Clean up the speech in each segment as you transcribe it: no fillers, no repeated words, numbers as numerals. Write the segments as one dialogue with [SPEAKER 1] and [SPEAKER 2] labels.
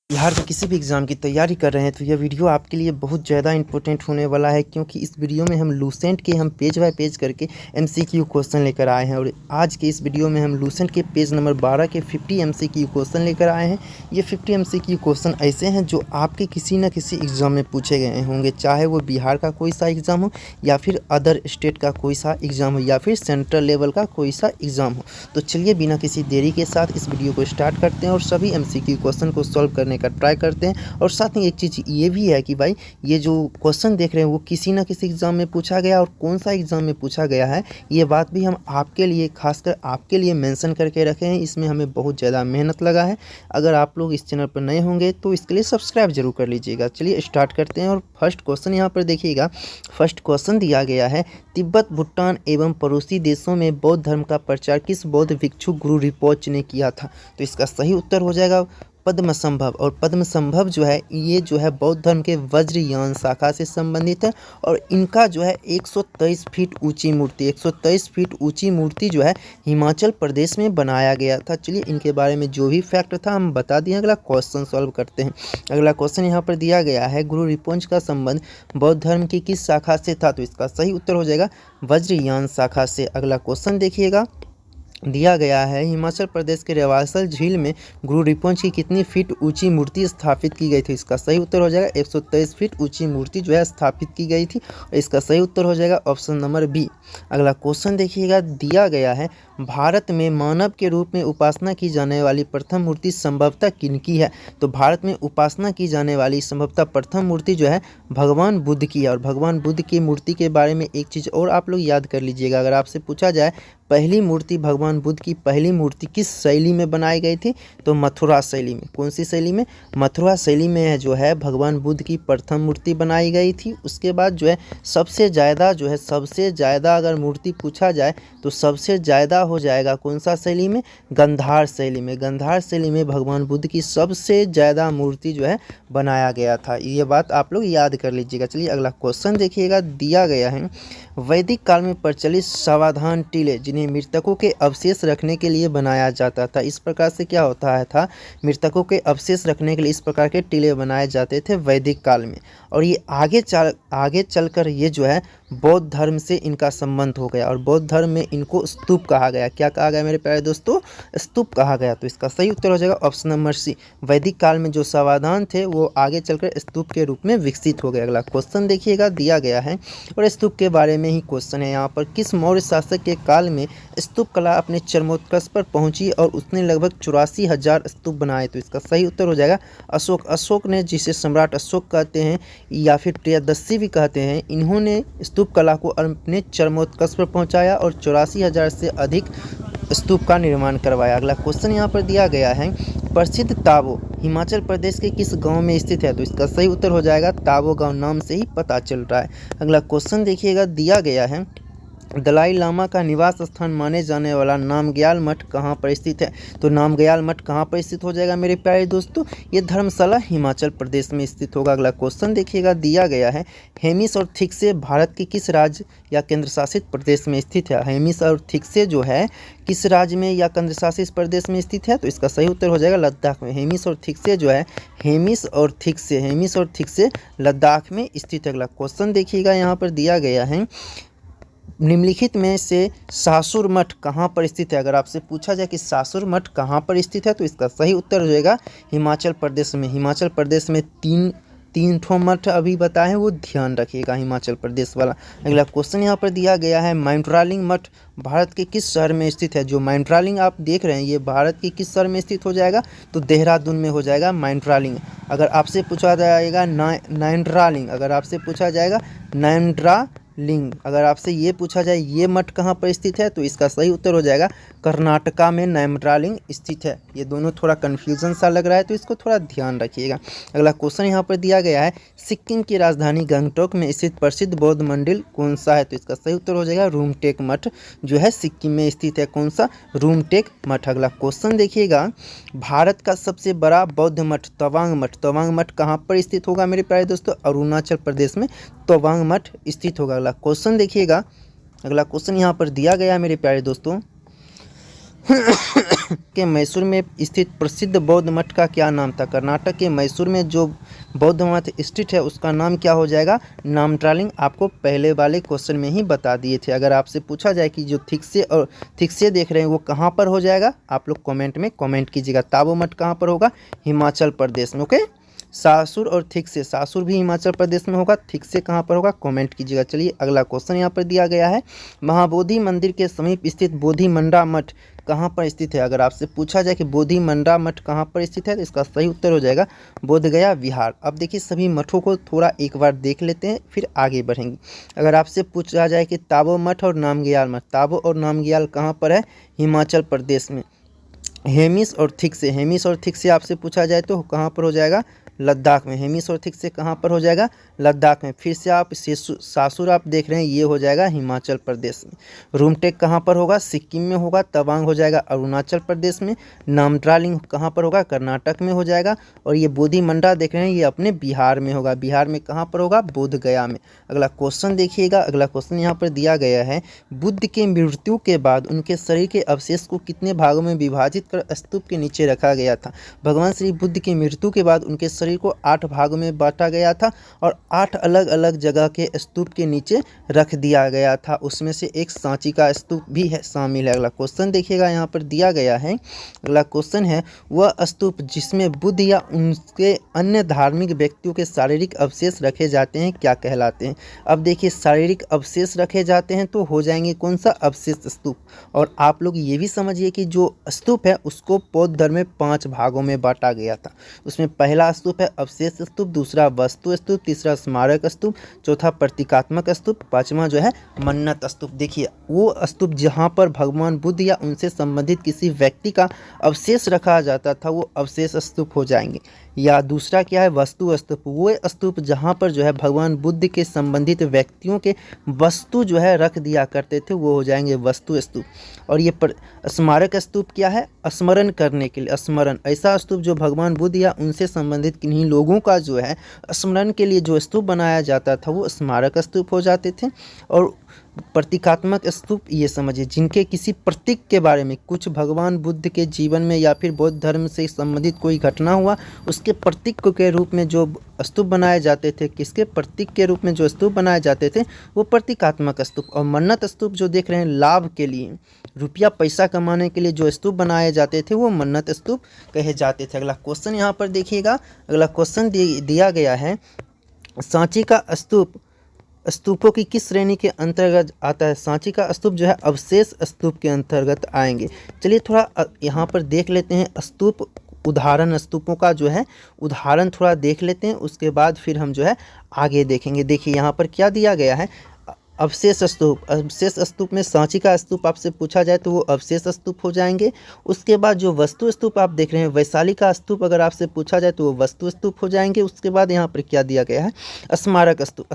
[SPEAKER 1] बिहार के किसी भी एग्ज़ाम की तैयारी कर रहे हैं तो यह वीडियो आपके लिए बहुत ज़्यादा इंपॉर्टेंट होने वाला है, क्योंकि इस वीडियो में हम लूसेंट के पेज बाय पेज करके एमसीक्यू क्वेश्चन लेकर आए हैं। और आज के इस वीडियो में हम लूसेंट के पेज नंबर 12 के 50 एमसीक्यू क्वेश्चन लेकर आए हैं। ये 50 एमसीक्यू क्वेश्चन ऐसे हैं जो आपके किसी न किसी एग्ज़ाम में पूछे गए होंगे, चाहे वो बिहार का कोई सा एग्ज़ाम हो या फिर अदर स्टेट का कोई सा एग्ज़ाम हो या फिर सेंट्रल लेवल का कोई सा एग्ज़ाम हो। तो चलिए बिना किसी देरी के साथ इस वीडियो को स्टार्ट करते हैं और सभी एमसीक्यू क्वेश्चन को सॉल्व करने का ट्राई करते हैं। और साथ ही एक चीज़ ये भी है कि भाई ये जो क्वेश्चन देख रहे हैं वो किसी ना किसी एग्ज़ाम में पूछा गया, और कौन सा एग्ज़ाम में पूछा गया है ये बात भी हम आपके लिए, खासकर आपके लिए मेंशन करके रखे हैं। इसमें हमें बहुत ज़्यादा मेहनत लगा है। अगर आप लोग इस चैनल पर नए होंगे तो इसके लिए सब्सक्राइब जरूर कर लीजिएगा। चलिए स्टार्ट करते हैं। और फर्स्ट क्वेश्चन यहाँ पर देखिएगा। फर्स्ट क्वेश्चन दिया गया है, तिब्बत, भूटान एवं पड़ोसी देशों में बौद्ध धर्म का प्रचार किस बौद्ध भिक्षु गुरु रिपोच ने किया था? तो इसका सही उत्तर हो जाएगा पद्मसंभव। और पद्मसंभव जो है ये जो है बौद्ध धर्म के वज्रयान शाखा से संबंधित है। और इनका जो है 123 फीट ऊंची मूर्ति 123 फीट ऊंची मूर्ति जो है हिमाचल प्रदेश में बनाया गया था। चलिए इनके बारे में जो भी फैक्ट था हम बता दिए। अगला क्वेश्चन सॉल्व करते हैं। अगला क्वेश्चन यहाँ पर दिया गया है, गुरु रिपोच का संबंध बौद्ध धर्म की किस शाखा से था? तो इसका सही उत्तर हो जाएगा वज्रयान शाखा से। अगला क्वेश्चन देखिएगा, दिया गया है, हिमाचल प्रदेश के रेवासल झील में गुरु रिपोच की कितनी फीट ऊंची मूर्ति स्थापित की गई थी? इसका सही उत्तर हो जाएगा 123 फीट ऊंची मूर्ति जो है स्थापित की गई थी। और इसका सही उत्तर हो जाएगा ऑप्शन नंबर बी। अगला क्वेश्चन देखिएगा, दिया गया है, भारत में मानव के रूप में उपासना की जाने वाली प्रथम मूर्ति संभवतः किनकी है? तो भारत में उपासना की जाने वाली संभवतः प्रथम मूर्ति जो है भगवान बुद्ध की है। और भगवान बुद्ध की मूर्ति के बारे में एक चीज़ और आप लोग याद कर लीजिएगा। अगर आपसे पूछा जाए पहली मूर्ति, भगवान बुद्ध की पहली मूर्ति किस शैली में बनाई गई थी? तो मथुरा शैली में। कौन सी शैली में? मथुरा शैली में जो है भगवान बुद्ध की प्रथम मूर्ति बनाई गई थी। उसके बाद जो है सबसे ज़्यादा अगर मूर्ति पूछा जाए तो सबसे ज़्यादा हो जाएगा कौन सा शैली में? गंधार शैली में। गंधार शैली में भगवान बुद्ध की सबसे ज़्यादा मूर्ति जो है बनाया गया था। ये बात आप लोग याद कर लीजिएगा। चलिए अगला क्वेश्चन देखिएगा, दिया गया है, वैदिक काल में प्रचलित सावधान टीले जिन्हें मृतकों के अवशेष रखने के लिए बनाया जाता था, इस प्रकार से क्या होता है था? मृतकों के अवशेष रखने के लिए इस प्रकार के टीले बनाए जाते थे वैदिक काल में। और ये आगे चलकर ये जो है बौद्ध धर्म से इनका संबंध हो गया। और बौद्ध धर्म में इनको स्तूप कहा गया। क्या कहा गया मेरे प्यारे दोस्तों? स्तूप कहा गया। तो इसका सही उत्तर हो जाएगा ऑप्शन नंबर सी। वैदिक काल में जो समाधान थे वो आगे चलकर स्तूप के रूप में विकसित हो गए। अगला क्वेश्चन देखिएगा, दिया गया है और स्तूप के बारे में ही क्वेश्चन है यहाँ पर, किस मौर्य शासक के काल में स्तूप कला अपने चरमोत्कर्ष पर पहुंची और उसने लगभग 84,000 स्तूप बनाए? तो इसका सही उत्तर हो जाएगा अशोक। अशोक ने, जिसे सम्राट अशोक कहते हैं या फिर प्रियदर्शी भी कहते हैं, इन्होंने स्तूप कला को अपने चरमोत्कर्ष पर पहुंचाया और 84,000 से अधिक स्तूप का निर्माण करवाया। अगला क्वेश्चन यहाँ पर दिया गया है, प्रसिद्ध ताबो हिमाचल प्रदेश के किस गांव में स्थित है? तो इसका सही उत्तर हो जाएगा ताबो गांव, नाम से ही पता चल रहा है। अगला क्वेश्चन देखिएगा, दिया गया है, दलाई लामा का निवास स्थान माने जाने वाला नामग्याल मठ कहाँ पर स्थित है? तो नामग्याल मठ कहाँ पर स्थित हो जाएगा मेरे प्यारे दोस्तों? ये धर्मशाला हिमाचल प्रदेश में स्थित होगा। अगला क्वेश्चन देखिएगा, दिया गया है, हेमिस और थिक्से भारत के किस राज्य या केंद्र शासित प्रदेश में स्थित है? हेमिस और थिक्से जो है किस राज्य में या केंद्र शासित प्रदेश में स्थित है? तो इसका सही उत्तर हो जाएगा लद्दाख में। हेमिस और थिक्से जो है हेमिस और थिक्से लद्दाख में स्थित है। अगला क्वेश्चन देखिएगा, यहाँ पर दिया गया है, निम्नलिखित में से सासुर मठ कहाँ पर स्थित है? अगर आपसे पूछा जाए कि सासुर मठ कहाँ पर स्थित है तो इसका सही उत्तर हो जाएगा हिमाचल प्रदेश में। हिमाचल प्रदेश में तीन ठो मठ अभी बताए हैं, वो ध्यान रखिएगा हिमाचल प्रदेश वाला। अगला क्वेश्चन यहाँ पर दिया गया है, माउंटरालिंग मठ भारत के किस शहर में स्थित है? जो माउंटरालिंग आप देख रहे हैं ये भारत के किस शहर में स्थित हो जाएगा? तो देहरादून में हो जाएगा माउंटरालिंग। अगर आपसे पूछा जाएगा नाइंड्रालिंग, अगर आपसे पूछा जाएगा नाइंड्रालिंग, अगर आपसे ये पूछा जाए ये मठ कहाँ पर स्थित है तो इसका सही उत्तर हो जाएगा कर्नाटका में नाइंड्रालिंग स्थित है। ये दोनों थोड़ा कन्फ्यूजन सा लग रहा है तो इसको थोड़ा ध्यान रखिएगा। अगला क्वेश्चन यहाँ पर दिया गया है, सिक्किम की राजधानी गंगटोक में स्थित प्रसिद्ध बौद्ध मंदिर कौन सा है? तो इसका सही उत्तर हो जाएगा रूमटेक मठ जो है सिक्किम में स्थित है। कौन सा? रूमटेक मठ। अगला क्वेश्चन देखिएगा, भारत का सबसे बड़ा बौद्ध मठ तवांग मठ कहाँ पर स्थित होगा मेरे प्यारे दोस्तों? अरुणाचल प्रदेश में तवांग मठ स्थित होगा। अगला क्वेश्चन देखिएगा, अगला क्वेश्चन यहाँ पर दिया गया है मेरे प्यारे दोस्तों, के मैसूर में स्थित प्रसिद्ध बौद्ध मठ का क्या नाम था? कर्नाटक के मैसूर में जो बौद्ध मठ स्थित है उसका नाम क्या हो जाएगा? नामट्रालिंग। आपको पहले वाले क्वेश्चन में ही बता दिए थे। अगर आपसे पूछा जाए कि जो ठीक से देख रहे हैं वो कहाँ पर हो जाएगा, आप लोग कमेंट में कमेंट कीजिएगा। ताबो मठ कहाँ पर होगा? हिमाचल प्रदेश में। ओके, सासुर और थिक से, सासुर भी हिमाचल प्रदेश में होगा, थिक से कहाँ पर होगा? कमेंट कीजिएगा। चलिए अगला क्वेश्चन यहाँ पर दिया गया है, महाबोधि मंदिर के समीप स्थित बोधि मंडा मठ कहाँ पर स्थित है? अगर आपसे पूछा जाए कि बोधि मंडा मठ कहाँ पर स्थित है तो इसका सही उत्तर हो जाएगा बोधगया विहार। अब देखिए सभी मठों को थोड़ा एक बार देख लेते हैं फिर आगे बढ़ेंगे। अगर आपसे पूछा जाए कि ताबो मठ और नामग्याल मठ, ताबो और नामग्याल कहाँ पर है? हिमाचल प्रदेश में। हेमिस और थिक से, हेमिस और थिक से आपसे पूछा जाए तो कहाँ पर हो जाएगा? लद्दाख में। हेमिस और थिक से कहाँ पर हो जाएगा? लद्दाख में। फिर से आप सासुर आप देख रहे हैं ये हो जाएगा हिमाचल प्रदेश में। रूमटेक कहाँ पर होगा? सिक्किम में होगा। तवांग हो जाएगा अरुणाचल प्रदेश में। नामट्रालिंग कहाँ पर होगा? कर्नाटक में हो जाएगा। और ये बोधि मंडा देख रहे हैं ये अपने बिहार में होगा। बिहार में कहाँ पर होगा? बोधगया में। अगला क्वेश्चन देखिएगा, अगला क्वेश्चन यहाँ पर दिया गया है, बुद्ध के मृत्यु के बाद उनके शरीर के अवशेष को कितने भागों में विभाजित कर स्तूप के नीचे रखा गया था? भगवान श्री बुद्ध की मृत्यु के बाद उनके शरीर को 8 भागों में बांटा गया था और 8 अलग अलग जगह के स्तूप के नीचे रख दिया गया था। उसमें से एक सांची का स्तूप भी है शामिल है। अगला क्वेश्चन देखिएगा यहाँ पर दिया गया है, अगला क्वेश्चन है, वह स्तूप जिसमें बुद्ध या उनके अन्य धार्मिक व्यक्तियों के शारीरिक अवशेष रखे जाते हैं क्या कहलाते हैं? अब देखिए शारीरिक अवशेष रखे जाते हैं तो हो जाएंगे कौन सा? अवशेष स्तूप। और आप लोग ये भी समझिए कि जो स्तूप है उसको बौद्ध धर्म में 5 भागों में बांटा गया था। उसमें पहला स्तूप है अवशेष स्तूप, दूसरा वस्तु स्तूप, तीसरा स्मारक स्तूप, चौथा प्रतीकात्मक स्तूप, पांचवा जो है मन्नत स्तूप। देखिए वो स्तूप जहाँ पर भगवान बुद्ध या उनसे संबंधित किसी व्यक्ति का अवशेष रखा जाता था वो अवशेष स्तूप हो जाएंगे। या दूसरा क्या है? वस्तु स्तूप। वो स्तूप जहाँ पर जो है भगवान बुद्ध के संबंधित व्यक्तियों के वस्तु जो है रख दिया करते थे वो हो जाएंगे वस्तु स्तूप। और ये स्मारक स्तूप क्या है? स्मरण करने के लिए, स्मरण, ऐसा स्तूप जो भगवान बुद्ध या उनसे संबंधित किन्हीं लोगों का जो है स्मरण के लिए जो स्तूप बनाया जाता था वो स्मारक स्तूप हो जाते थे। और प्रतीकात्मक स्तूप ये समझिए जिनके किसी प्रतीक के बारे में, कुछ भगवान बुद्ध के जीवन में या फिर बौद्ध धर्म से संबंधित कोई घटना हुआ उसके प्रतीक के रूप में जो स्तूप बनाए जाते थे, किसके प्रतीक के रूप में जो स्तूप बनाए जाते थे वो प्रतीकात्मक स्तूप। और मन्नत स्तूप जो देख रहे हैं लाभ के लिए, रुपया पैसा कमाने के लिए जो स्तूप बनाए जाते थे वो मन्नत स्तूप कहे जाते थे। अगला क्वेश्चन यहाँ पर देखिएगा, अगला क्वेश्चन दिया गया है, सांची का स्तूप स्तूपों की किस श्रेणी के अंतर्गत आता है? सांची का स्तूप जो है अवशेष स्तूप के अंतर्गत आएंगे। चलिए थोड़ा यहाँ पर देख लेते हैं स्तूप उदाहरण, स्तूपों का जो है उदाहरण थोड़ा देख लेते हैं, उसके बाद फिर हम जो है आगे देखेंगे। देखिए यहाँ पर क्या दिया गया है, अवशेष स्तूप। अवशेष स्तूप में सांची का स्तूप आपसे पूछा जाए तो वो अवशेष स्तूप हो जाएंगे। उसके बाद जो वस्तु स्तूप आप देख रहे हैं, वैशाली का स्तूप अगर आपसे पूछा जाए तो वो वस्तु स्तूप हो जाएंगे। उसके बाद यहाँ पर क्या दिया गया है? स्मारक स्तूप,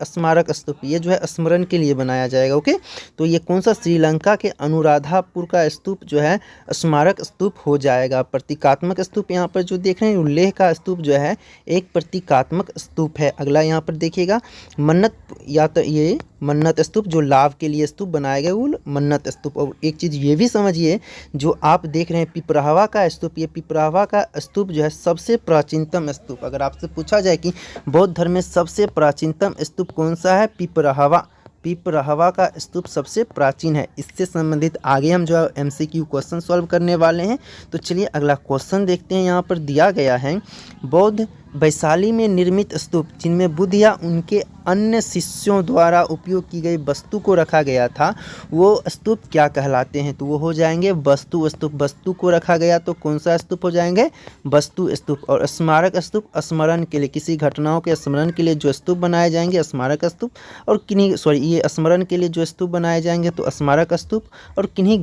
[SPEAKER 1] स्मारक स्तूप, ये जो है स्मरण के लिए बनाया जाएगा। ओके, तो ये कौन सा? श्रीलंका के अनुराधापुर का स्तूप जो है स्मारक स्तूप हो जाएगा। प्रतीकात्मक स्तूप यहाँ पर जो देख रहे हैं लेह का स्तूप जो है एक प्रतीकात्मक स्तूप है। अगला यहाँ पर देखिएगा मन्नत, या तो ये मन्नत स्तूप जो लाभ के लिए स्तूप बनाए गए वो मन्नत स्तूप। और एक चीज़ ये भी समझिए जो आप देख रहे हैं पिपरावा का स्तूप, ये पिपरावा का स्तूप जो है सबसे प्राचीनतम स्तूप। अगर आपसे पूछा जाए कि बौद्ध धर्म में सबसे प्राचीनतम स्तूप कौन सा है? पिपरावा। पिपरावा का स्तूप सबसे प्राचीन है। इससे संबंधित आगे हम जो MCQ क्वेश्चन सॉल्व करने वाले हैं। तो चलिए अगला क्वेश्चन देखते हैं। यहाँ पर दिया गया है, बौद्ध वैशाली में निर्मित स्तूप जिनमें बुद्ध या उनके अन्य शिष्यों द्वारा उपयोग की गई वस्तु को रखा गया था वो स्तूप क्या कहलाते हैं? तो वो हो जाएंगे वस्तु स्तूप। वस्तु को रखा गया तो कौन सा स्तूप हो जाएंगे? वस्तु स्तूप। और स्मारक स्तूप स्मरण के लिए, किसी घटनाओं के स्मरण के लिए जो स्तूप बनाए जाएंगे स्मारक स्तूप। और ये स्मरण के लिए जो स्तूप बनाए जाएंगे तो स्मारक स्तूप। और किन्हीं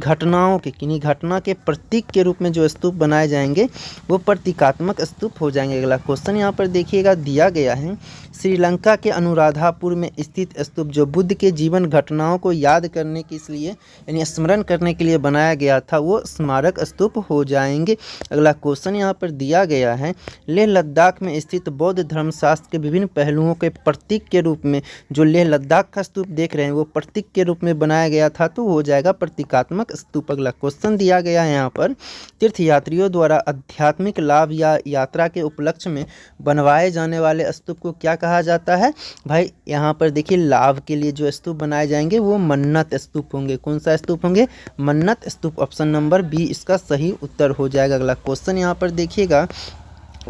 [SPEAKER 1] घटना के प्रतीक के रूप में जो स्तूप बनाए जाएंगे वो प्रतीकात्मक स्तूप हो जाएंगे। अगला क्वेश्चन यहाँ पर देखिएगा दिया गया है, श्रीलंका के अनुराधा अनुराधापुर में स्थित स्तूप जो बुद्ध के जीवन घटनाओं को याद करने के इसलिए यानी स्मरण करने के लिए बनाया गया था वो स्मारक स्तूप हो जाएंगे। अगला क्वेश्चन यहाँ पर दिया गया है, लेह लद्दाख में स्थित बौद्ध धर्मशास्त्र के विभिन्न पहलुओं के प्रतीक के रूप में जो लेह लद्दाख का स्तूप देख रहे हैं वो प्रतीक के रूप में बनाया गया था, तो हो जाएगा प्रतीकात्मक स्तूप। अगला क्वेश्चन दिया गया है यहाँ पर, तीर्थयात्रियों द्वारा आध्यात्मिक लाभ या यात्रा के उपलक्ष्य में बनवाए जाने वाले स्तूप को क्या कहा जाता है? भाई यहाँ पर देखिए, लाभ के लिए जो स्तूप बनाए जाएंगे वो मन्नत स्तूप होंगे। कौन सा स्तूप होंगे? मन्नत स्तूप। ऑप्शन नंबर बी इसका सही उत्तर हो जाएगा। अगला क्वेश्चन यहाँ पर देखिएगा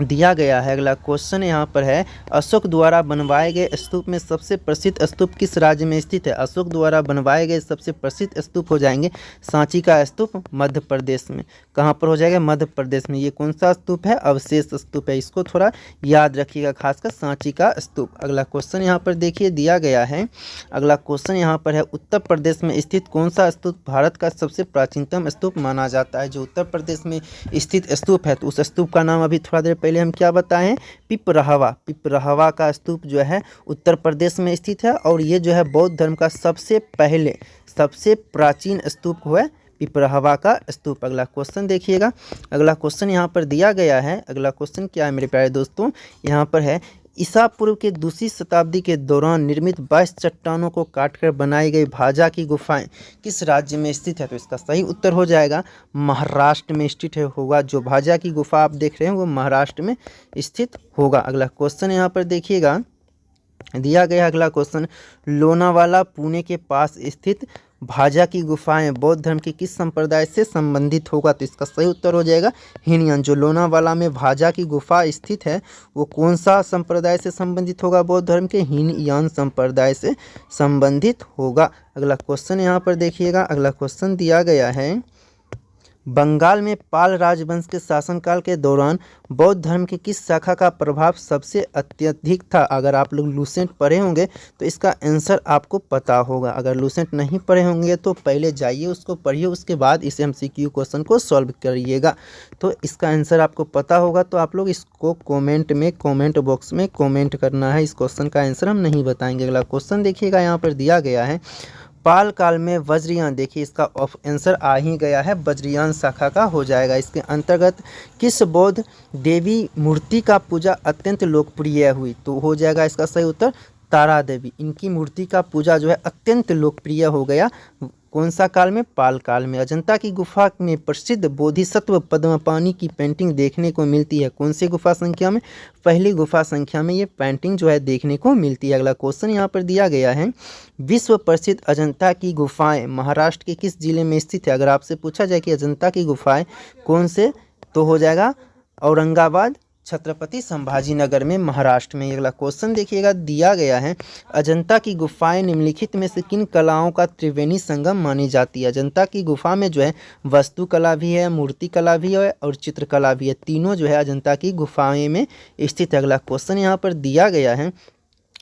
[SPEAKER 1] दिया गया है। अगला क्वेश्चन यहाँ पर है, अशोक द्वारा बनवाए गए स्तूप में सबसे प्रसिद्ध स्तूप किस राज्य में स्थित है? अशोक द्वारा बनवाए गए सबसे प्रसिद्ध स्तूप हो जाएंगे सांची का स्तूप, मध्य प्रदेश में। कहाँ पर हो जाएगा? मध्य प्रदेश में। ये कौन सा स्तूप है? अवशेष स्तूप है, इसको थोड़ा याद रखिएगा, खासकर सांची का स्तूप। अगला क्वेश्चन यहाँ पर देखिए दिया गया है। अगला क्वेश्चन यहाँ पर है, उत्तर प्रदेश में स्थित कौन सा स्तूप भारत का सबसे प्राचीनतम स्तूप माना जाता है? जो उत्तर प्रदेश में स्थित स्तूप है तो उस स्तूप का नाम अभी थोड़ा देर पहले हम क्या बताएं? पिपरहवा। पिपरहवा का स्तूप जो है उत्तर प्रदेश में स्थित है और ये जो है बौद्ध धर्म का सबसे पहले सबसे प्राचीन स्तूप हुआ है पिपरहवा का स्तूप। अगला क्वेश्चन देखिएगा। अगला क्वेश्चन यहाँ पर दिया गया है। अगला क्वेश्चन क्या है मेरे प्यारे दोस्तों? यहाँ पर है, ईसा पूर्व के दूसरी शताब्दी के दौरान निर्मित 22 चट्टानों को काटकर बनाई गई भाजा की गुफाएं किस राज्य में स्थित है? तो इसका सही उत्तर हो जाएगा महाराष्ट्र में स्थित है होगा। जो भाजा की गुफा आप देख रहे हैं वो महाराष्ट्र में स्थित होगा। अगला क्वेश्चन यहाँ पर देखिएगा दिया गया। अगला क्वेश्चन, लोनावाला पुणे के पास स्थित भाजा की गुफाएं बौद्ध धर्म के किस संप्रदाय से संबंधित होगा? तो इसका सही उत्तर हो जाएगा हीनयान। जो लोनावाला में भाजा की गुफा स्थित है वो कौन सा संप्रदाय से संबंधित होगा? बौद्ध धर्म के हीनयान संप्रदाय से संबंधित होगा। अगला क्वेश्चन यहाँ पर देखिएगा। अगला क्वेश्चन दिया गया है, बंगाल में पाल राजवंश के शासनकाल के दौरान बौद्ध धर्म की किस शाखा का प्रभाव सबसे अत्यधिक था? अगर आप लोग लूसेंट पढ़े होंगे तो इसका आंसर आपको पता होगा। अगर लूसेंट नहीं पढ़े होंगे तो पहले जाइए उसको पढ़िए, उसके बाद इस MCQ क्वेश्चन को सॉल्व करिएगा। तो इसका आंसर आपको पता होगा तो आप लोग इसको कमेंट बॉक्स में कमेंट करना है। इस क्वेश्चन का आंसर हम नहीं बताएंगे। अगला क्वेश्चन देखिएगा, यहाँ पर दिया गया है, पाल काल में वज्रयान, देखिए इसका आंसर आ ही गया है, वज्रयान शाखा का हो जाएगा। इसके अंतर्गत किस बौद्ध देवी मूर्ति का पूजा अत्यंत लोकप्रिय हुई? तो हो जाएगा इसका सही उत्तर तारा देवी। इनकी मूर्ति का पूजा जो है अत्यंत लोकप्रिय हो गया। कौन सा काल में? पाल काल में। अजंता की गुफा में प्रसिद्ध बोधिसत्व पद्मपाणि की पेंटिंग देखने को मिलती है। कौन सी गुफा संख्या में? पहली गुफा संख्या में ये पेंटिंग जो है देखने को मिलती है। अगला क्वेश्चन यहाँ पर दिया गया है, विश्व प्रसिद्ध अजंता की गुफाएं महाराष्ट्र के किस जिले में स्थित है? अगर आपसे पूछा जाए कि अजंता की गुफाएं कौन से, तो हो जाएगा औरंगाबाद, छत्रपति संभाजी नगर में, महाराष्ट्र में। अगला क्वेश्चन देखिएगा दिया गया है, अजंता की गुफाएं निम्नलिखित में से किन कलाओं का त्रिवेणी संगम मानी जाती है? अजंता की गुफा में जो है वास्तुकला भी है, मूर्ति कला भी है और चित्रकला भी है, तीनों जो है अजंता की गुफाएं में स्थित है। अगला क्वेश्चन यहाँ पर दिया गया है,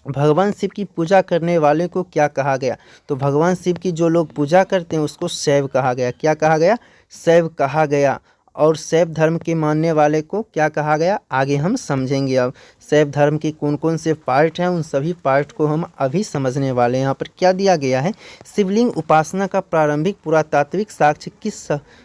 [SPEAKER 1] भगवान शिव की पूजा करने वाले को क्या कहा गया? तो भगवान शिव की जो लोग पूजा करते हैं उसको शैव कहा गया। क्या कहा गया? शैव कहा गया। और शैव धर्म के मानने वाले को क्या कहा गया? आगे हम समझेंगे। अब शैव धर्म के कौन कौन से पार्ट हैं उन सभी पार्ट को हम अभी समझने वाले हैं। यहाँ पर क्या दिया गया है, शिवलिंग उपासना का प्रारंभिक पुरातात्विक साक्ष्य किस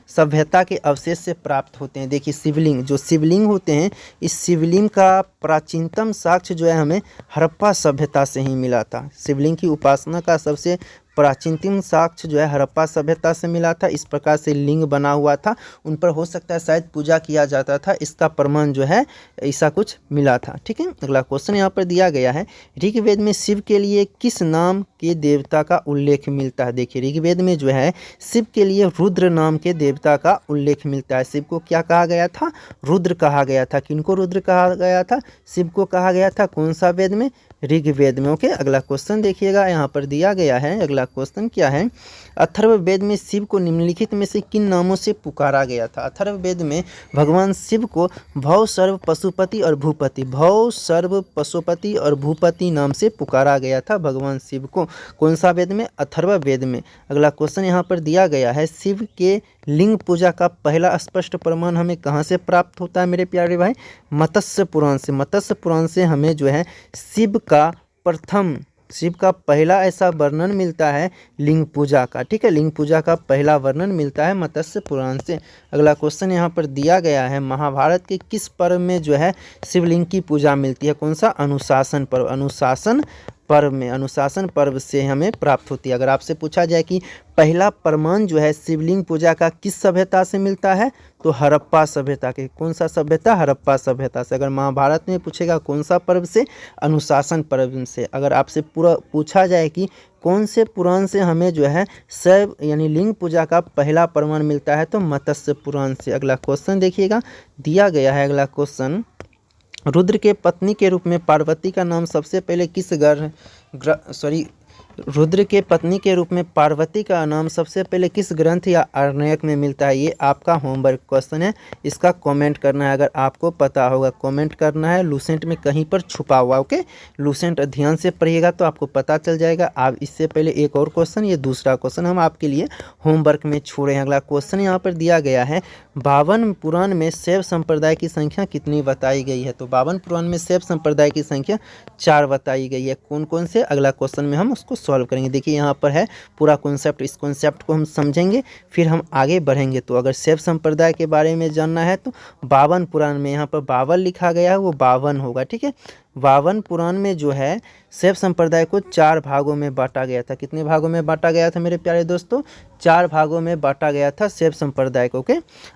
[SPEAKER 1] सभ्यता के अवशेष से प्राप्त होते हैं? देखिए शिवलिंग, जो शिवलिंग होते हैं इस शिवलिंग का प्राचीनतम साक्ष्य जो है हमें हड़प्पा सभ्यता से ही मिला था। शिवलिंग की उपासना का सबसे प्राचीनतम साक्ष्य जो है हड़प्पा सभ्यता से मिला था। इस प्रकार से लिंग बना हुआ था, उन पर हो सकता है शायद पूजा किया जाता था, इसका प्रमाण जो है ऐसा कुछ मिला था। ठीक है, अगला क्वेश्चन यहाँ पर दिया गया है, ऋग्वेद में शिव के लिए किस नाम के देवता का उल्लेख मिलता है? देखिए ऋग्वेद में जो है शिव के लिए रुद्र नाम के देवता का उल्लेख मिलता है। शिव को क्या कहा गया था? रुद्र कहा गया था। किनको रुद्र कहा गया था? शिव को कहा गया था। कौन सा वेद में? ऋग्वेद में। ओके, अगला क्वेश्चन देखिएगा, यहाँ पर दिया गया है। अगला क्वेश्चन क्या है, अथर्ववेद में शिव को निम्नलिखित में से किन नामों से पुकारा गया था? अथर्ववेद में भगवान शिव को भव, सर्व, पशुपति और भूपति, भव, सर्व, पशुपति और भूपति नाम से पुकारा गया था भगवान शिव को। कौन सा वेद में? अथर्ववेद में। अगला क्वेश्चन यहाँ पर दिया गया है, शिव के लिंग पूजा का पहला स्पष्ट प्रमाण हमें कहाँ से प्राप्त होता है मेरे प्यारे भाई? मत्स्य पुराण से। मत्स्य पुराण से हमें जो है शिव का प्रथम शिव का पहला ऐसा वर्णन मिलता है लिंग पूजा का। ठीक है, लिंग पूजा का पहला वर्णन मिलता है मत्स्य पुराण से। अगला क्वेश्चन यहाँ पर दिया गया है, महाभारत के किस पर्व में जो है शिवलिंग की पूजा मिलती है? कौन सा? अनुशासन पर्व। अनुशासन पर्व में, अनुशासन पर्व से हमें प्राप्त होती है। अगर आपसे पूछा जाए कि पहला प्रमाण जो है शिवलिंग पूजा का किस सभ्यता से मिलता है, तो हड़प्पा सभ्यता के। कौन सा सभ्यता? हड़प्पा सभ्यता से। अगर महाभारत में पूछेगा कौन सा पर्व से? अनुशासन पर्व से। अगर आपसे पूरा पूछा जाए कि कौन से पुराण से हमें जो है शैव यानी लिंग पूजा का पहला प्रमाण मिलता है, तो मत्स्य पुराण से। अगला क्वेश्चन देखिएगा, दिया गया है अगला क्वेश्चन, रुद्र के पत्नी के रूप में पार्वती का नाम सबसे पहले किस रुद्र के पत्नी के रूप में पार्वती का नाम सबसे पहले किस ग्रंथ या आरण्यक में मिलता है? ये आपका होमवर्क क्वेश्चन है, इसका कमेंट करना है। अगर आपको पता होगा कमेंट करना है, लूसेंट में कहीं पर छुपा हुआ। ओके, लूसेंट ध्यान से पढ़िएगा तो आपको पता चल जाएगा। आप इससे पहले एक और क्वेश्चन, ये दूसरा क्वेश्चन हम आपके लिए होमवर्क में छोड़े हैं। अगला क्वेश्चन यहाँ पर दिया गया है, 52 पुराण में शैव संप्रदाय की संख्या कितनी बताई गई है? तो 52 पुराण में शैव संप्रदाय की संख्या 4 बताई गई है। कौन कौन से? अगला क्वेश्चन में हम उसको सॉल्व करेंगे। देखिए यहाँ पर है पूरा कॉन्सेप्ट, इस कॉन्सेप्ट को हम समझेंगे फिर हम आगे बढ़ेंगे। तो अगर शैव संप्रदाय के बारे में जानना है तो 52 पुराण में, यहाँ पर 52 लिखा गया है, वो 52 होगा। ठीक है, 52 पुराण में जो है शैव संप्रदाय को 4 भागों में बांटा गया था। कितने भागों में बांटा गया था मेरे प्यारे दोस्तों? 4 भागों में बांटा गया था शैव संप्रदाय को। ओके,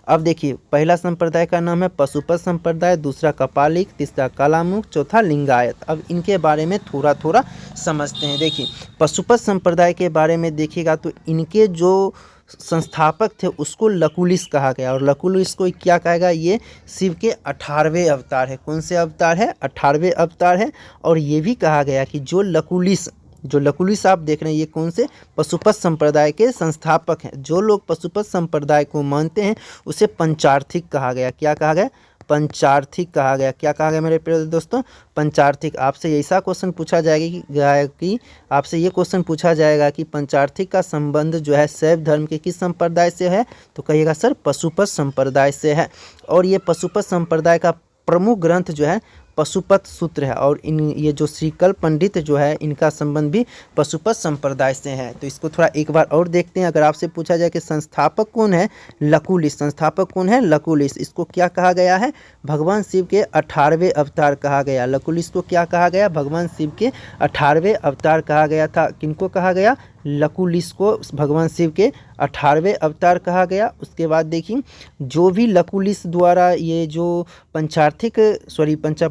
[SPEAKER 1] अब देखिए पहला संप्रदाय का नाम है पशुपत संप्रदाय, दूसरा कपालिक, तीसरा कालामुख, चौथा लिंगायत। अब इनके बारे में थोड़ा थोड़ा समझते हैं। देखिए पशुपत संप्रदाय के बारे में देखिएगा तो इनके जो संस्थापक थे उसको लकुलिश कहा गया, और लकुलिश को क्या कहेगा? ये शिव के 18वें अवतार है। कौन से अवतार है? 18वें अवतार है। और ये भी कहा गया कि जो लकुलिश आप देख रहे हैं, ये कौन से? पशुपत संप्रदाय के संस्थापक हैं। जो लोग पशुपत संप्रदाय को मानते हैं उसे पंचार्थिक कहा गया। क्या कहा गया? पंचार्थिक कहा गया। क्या कहा गया मेरे प्रिय दोस्तों? पंचार्थिक। आपसे ऐसा क्वेश्चन पूछा जाएगा कि आपसे ये क्वेश्चन पूछा जाएगा कि पंचार्थिक का संबंध जो है शैव धर्म के किस संप्रदाय से है? तो कहिएगा सर पशुपत संप्रदाय से है। और ये पशुपत संप्रदाय का प्रमुख ग्रंथ जो है पशुपत सूत्र है। और ये जो श्रीकल्प पंडित जो है इनका संबंध भी पशुपत संप्रदाय से है। तो इसको थोड़ा एक बार और देखते हैं। अगर आपसे पूछा जाए कि संस्थापक कौन है? लकुलिश। संस्थापक कौन है? लकुलिश। इसको क्या कहा गया है? भगवान शिव के 18वें अवतार कहा गया। लकुलिश को क्या कहा गया? भगवान शिव के 18वें अवतार कहा गया था। किनको कहा गया? लकुलिश को भगवान शिव के 18वें अवतार कहा गया। उसके बाद देखिए जो भी लकुलिश द्वारा ये जो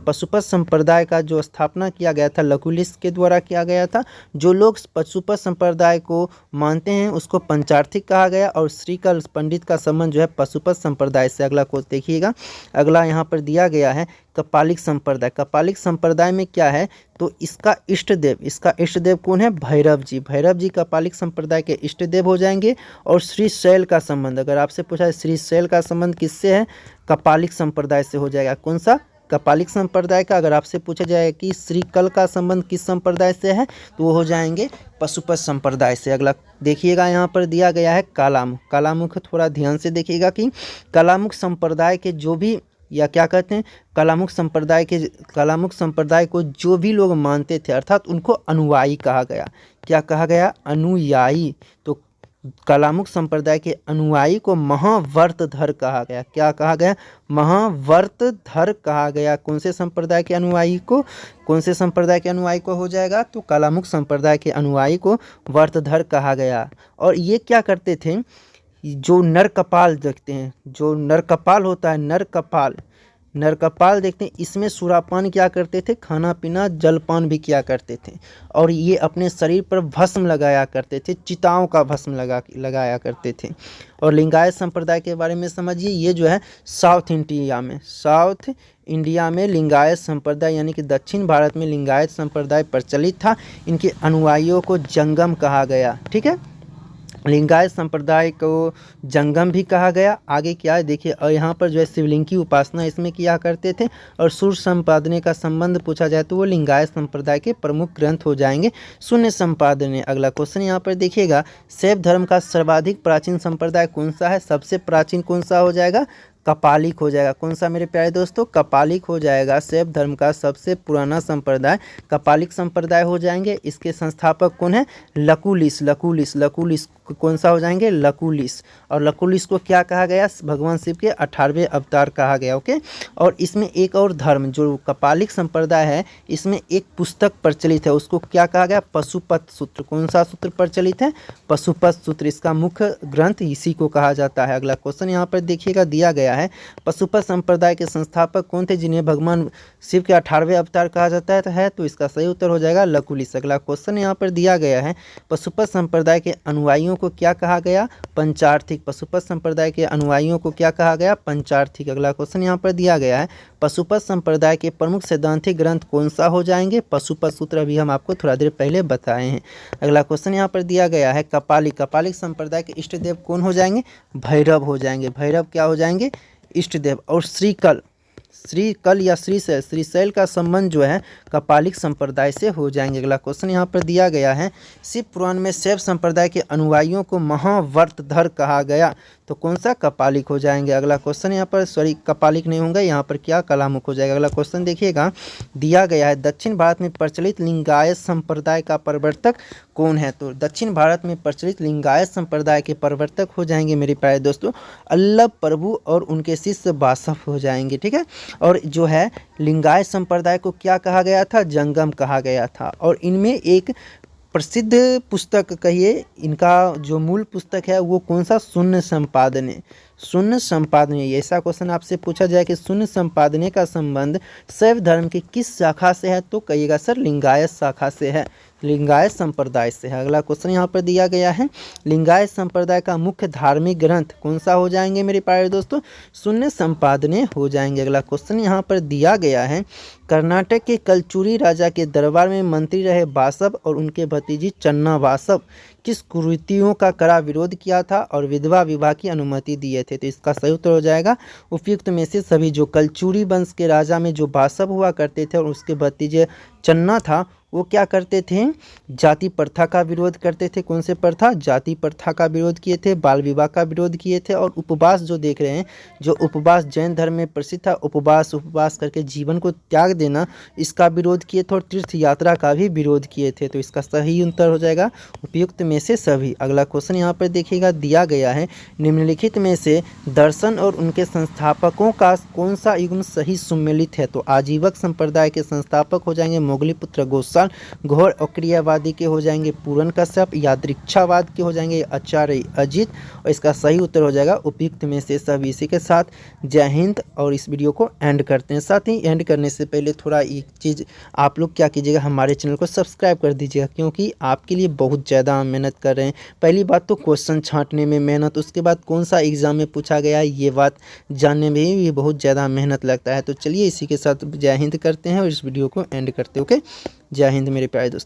[SPEAKER 1] पशुपत संप्रदाय का जो स्थापना किया गया था लकुलिश के द्वारा किया गया था। जो लोग पशुपत संप्रदाय को मानते हैं उसको पंचार्थिक कहा गया। और श्रीकल्प पंडित का संबंध जो है पशुपत संप्रदाय से। अगला क्वेश्चन देखिएगा, अगला यहाँ पर दिया गया है कपालिक संप्रदाय। कपालिक संप्रदाय में क्या है? तो इसका इष्ट देव कौन है? भैरव जी। भैरव जी कपालिक संप्रदाय के इष्ट देव हो जाएंगे। और श्री शैल का संबंध, अगर आपसे पूछा है श्री शैल का संबंध किससे है? कपालिक संप्रदाय से हो जाएगा। कौन सा? कपालिक संप्रदाय का। अगर आपसे पूछा जाए कि श्रीकल का संबंध किस संप्रदाय से है, तो वो हो जाएंगे पशुपत संप्रदाय से। अगला देखिएगा यहाँ पर दिया गया है कालामुख। कालामुख थोड़ा ध्यान से देखिएगा कि कालामुख संप्रदाय के जो भी, या क्या कहते हैं, कालामुख संप्रदाय को जो भी लोग मानते थे अर्थात उनको अनुयायी कहा गया। क्या कहा गया? अनुयायी। तो कालामुख संप्रदाय के अनुयायी को महाव्रतधर कहा गया। क्या कहा गया? महाव्रतधर कहा गया। कौन से संप्रदाय के अनुयायी को? कौन से संप्रदाय के अनुयायी को हो जाएगा? तो कालामुख संप्रदाय के अनुयायी को व्रतधर कहा गया। और ये क्या करते थे? जो नरकपाल देखते हैं, जो नरकपाल होता है, नरकपाल देखते हैं, इसमें सुरापान क्या करते थे? खाना पीना जलपान भी किया करते थे। और ये अपने शरीर पर भस्म लगाया करते थे, चिताओं का भस्म लगाया करते थे। और लिंगायत संप्रदाय के बारे में समझिए, ये जो है साउथ इंडिया में लिंगायत संप्रदाय यानी कि दक्षिण भारत में लिंगायत संप्रदाय प्रचलित था। इनके अनुयायियों को जंगम कहा गया। ठीक है, लिंगायत संप्रदाय को जंगम भी कहा गया। आगे क्या है देखिए, और यहाँ पर जो है शिवलिंग की उपासना इसमें किया करते थे। और सूर्य संपादने का संबंध पूछा जाए तो वो लिंगायत संप्रदाय के प्रमुख ग्रंथ हो जाएंगे। शून्य संपादने। अगला क्वेश्चन यहाँ पर देखिएगा, शैव धर्म का सर्वाधिक प्राचीन संप्रदाय कौन सा है? सबसे प्राचीन कौन सा हो जाएगा? कपालिक हो जाएगा। कौन सा मेरे प्यारे दोस्तों? कपालिक हो जाएगा। शैव धर्म का सबसे पुराना संप्रदाय कपालिक संप्रदाय हो जाएंगे। इसके संस्थापक कौन है? लकुलिश। लकुलिश लकुलिश कौन सा हो जाएंगे? लकुलिश। और लकुलिश को क्या कहा गया? भगवान शिव के 18वें अवतार कहा गया। ओके। और इसमें एक और धर्म जो कपालिक संप्रदाय है, इसमें एक पुस्तक प्रचलित है, उसको क्या कहा गया? पशुपत सूत्र। कौन सा सूत्र प्रचलित है? पशुपत सूत्र। इसका मुख्य ग्रंथ इसी को कहा जाता है। अगला क्वेश्चन यहाँ पर देखिएगा दिया गया है, पशुपत संप्रदाय के संस्थापक कौन थे जिन्हें भगवान शिव के 18वें अवतार कहा जाता है? तो इसका सही उत्तर हो जाएगा लकुलिश। अगला क्वेश्चन यहाँ पर दिया गया है, पशुपत संप्रदाय के अनुयायियों को क्या कहा गया? पंचार्थिक। पशुपत संप्रदाय के अनुयायियों को क्या कहा गया? पंचार्थिक। अगला क्वेश्चन यहाँ पर दिया गया है, पशुपत संप्रदाय के प्रमुख सैद्धांतिक ग्रंथ कौन सा हो जाएंगे? पशुपत सूत्र अभी हम आपको थोड़ा देर पहले बताए हैं। अगला क्वेश्चन यहाँ पर दिया गया है, कपालिक। कपालिक संप्रदाय के इष्ट देव कौन हो जाएंगे? भैरव हो जाएंगे। भैरव क्या हो जाएंगे? इष्ट देव। और श्रीकल, श्रीकल या श्रीशैल, श्रीशैल का संबंध जो है कपालिक संप्रदाय से हो जाएंगे। अगला क्वेश्चन यहाँ पर दिया गया है, शिव पुराण में शैव संप्रदाय के अनुयायियों को महाव्रतधर कहा गया, तो कौन सा? कपालिक हो जाएंगे। अगला क्वेश्चन यहाँ पर सॉरी कपालिक नहीं होंगे, यहाँ पर क्या? कलामुख हो जाएगा। अगला क्वेश्चन देखिएगा दिया गया है, दक्षिण भारत में प्रचलित लिंगायत संप्रदाय का प्रवर्तक कौन है? तो दक्षिण भारत में प्रचलित लिंगायत संप्रदाय के प्रवर्तक हो जाएंगे मेरे प्यारे दोस्तों अल्लभ प्रभु और उनके शिष्य बासव हो जाएंगे। ठीक है। और जो है लिंगायत संप्रदाय को क्या कहा गया था? जंगम कहा गया था। और इनमें एक प्रसिद्ध पुस्तक कहिए, इनका जो मूल पुस्तक है वो कौन सा? शून्य संपादने। शून्य संपादने, ऐसा क्वेश्चन आपसे पूछा जाए कि शून्य संपादने का संबंध शैव धर्म की किस शाखा से है? तो कहिएगा सर लिंगायत शाखा से है, लिंगायत संप्रदाय से है। अगला क्वेश्चन यहाँ पर दिया गया है, लिंगायत संप्रदाय का मुख्य धार्मिक ग्रंथ कौन सा हो जाएंगे मेरे प्यारे दोस्तों? शून्य संपादने हो जाएंगे। अगला क्वेश्चन यहाँ पर दिया गया है, कर्नाटक के कलचुरी राजा के दरबार में मंत्री रहे बासव और उनके भतीजी चन्ना बासव किस कुरीतियों का कड़ा विरोध किया था और विधवा विवाह की अनुमति दिए थे? तो इसका सही उत्तर हो जाएगा उपयुक्त में से सभी। जो कलचुरी वंश के राजा में जो बासव हुआ करते थे और उसके भतीजे चन्ना था, वो क्या करते थे? जाति प्रथा का विरोध करते थे। कौन से प्रथा? जाति प्रथा का विरोध किए थे, बाल विवाह का विरोध किए थे, और उपवास जो देख रहे हैं, जो उपवास जैन धर्म में प्रसिद्ध था, उपवास करके जीवन को त्याग देना, इसका विरोध किए थे, और तीर्थ यात्रा का भी विरोध किए थे। तो इसका सही उत्तर हो जाएगा उपयुक्त में से सभी। अगला क्वेश्चन यहाँ पर देखिएगा दिया गया है, निम्नलिखित में से दर्शन और उनके संस्थापकों का कौन सा युग्म सही सुमेलित है? तो आजीवक संप्रदाय के संस्थापक हो जाएंगे मोगलीपुत्र गोस्वाल, घोर और क्रियावादी के हो जाएंगे पूरन कश्यप, यादृच्छावाद के हो जाएंगे आचार्य अजित, और इसका सही उत्तर हो जाएगा उपयुक्त में से सभी। इसी के साथ जय हिंद, और इस वीडियो को एंड करते हैं। साथ ही एंड करने से पहले थोड़ा एक चीज़ आप लोग क्या कीजिएगा, हमारे चैनल को सब्सक्राइब कर दीजिएगा, क्योंकि आपके लिए बहुत ज़्यादा मेहनत कर रहे हैं। पहली बात तो क्वेश्चन छांटने में मेहनत, उसके बाद कौन सा एग्जाम में पूछा गया है ये बात जानने में भी बहुत ज़्यादा मेहनत लगता है। तो चलिए इसी के साथ जय हिंद करते हैं और इस वीडियो को एंड करते हैं। ओके, जय हिंद मेरे प्यारे दोस्तों।